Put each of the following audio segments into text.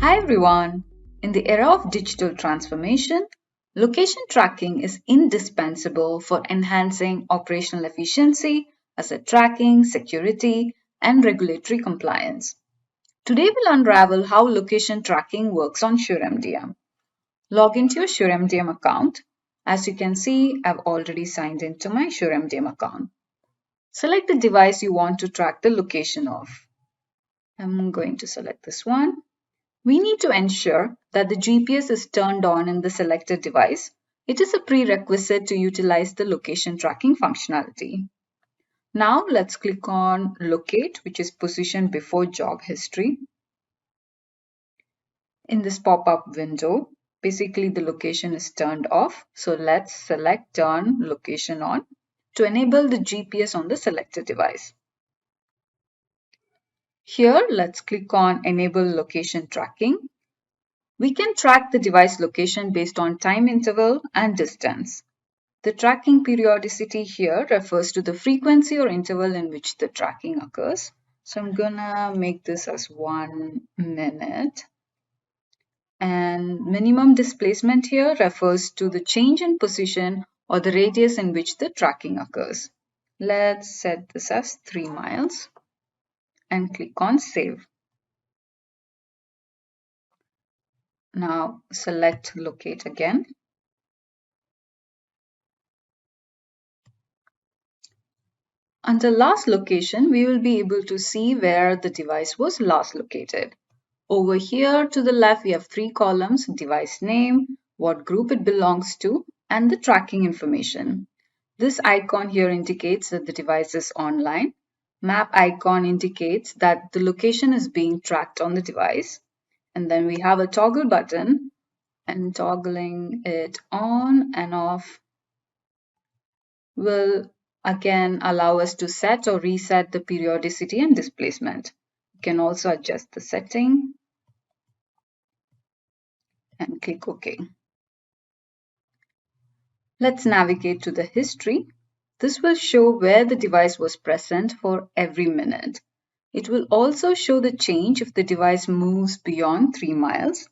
Hi everyone! In the era of digital transformation, location tracking is indispensable for enhancing operational efficiency, asset tracking, security, and regulatory compliance. Today we'll unravel how location tracking works on SureMDM. Log into your SureMDM account. As you can see, I've already signed into my SureMDM account. Select the device you want to track the location of. I'm going to select this one. We need to ensure that the GPS is turned on in the selected device. It is a prerequisite to utilize the location tracking functionality. Now let's click on Locate, which is positioned before job history. In this pop-up window, basically the location is turned off. So let's select Turn Location On to enable the GPS on the selected device. Here, let's click on Enable Location Tracking. We can track the device location based on time interval and distance. The tracking periodicity here refers to the frequency or interval in which the tracking occurs. So I'm gonna make this as 1 minute. And minimum displacement here refers to the change in position or the radius in which the tracking occurs. Let's set this as 3 miles and click on Save. Now select Locate again. Under last location, we will be able to see where the device was last located. Over here to the left, we have 3 columns: device name, what group it belongs to, and the tracking information. This icon here indicates that the device is online. Map icon indicates that the location is being tracked on the device. And then we have a toggle button, and toggling it on and off will again allow us to set or reset the periodicity and displacement. You can also adjust the setting and click OK. Let's navigate to the history. This will show where the device was present for every minute. It will also show the change if the device moves beyond 3 miles.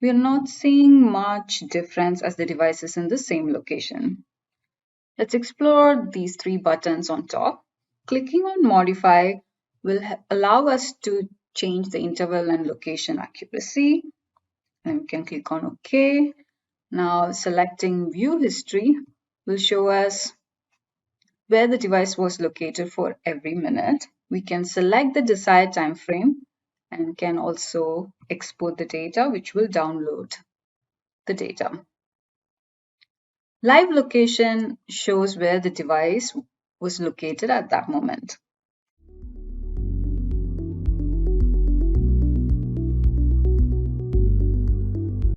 We are not seeing much difference as the device is in the same location. Let's explore these 3 buttons on top. Clicking on Modify will allow us to change the interval and location accuracy. And we can click on OK. Now selecting View History will show us where the device was located for every minute. We can select the desired time frame and can also export the data, which will download the data. Live location shows where the device was located at that moment.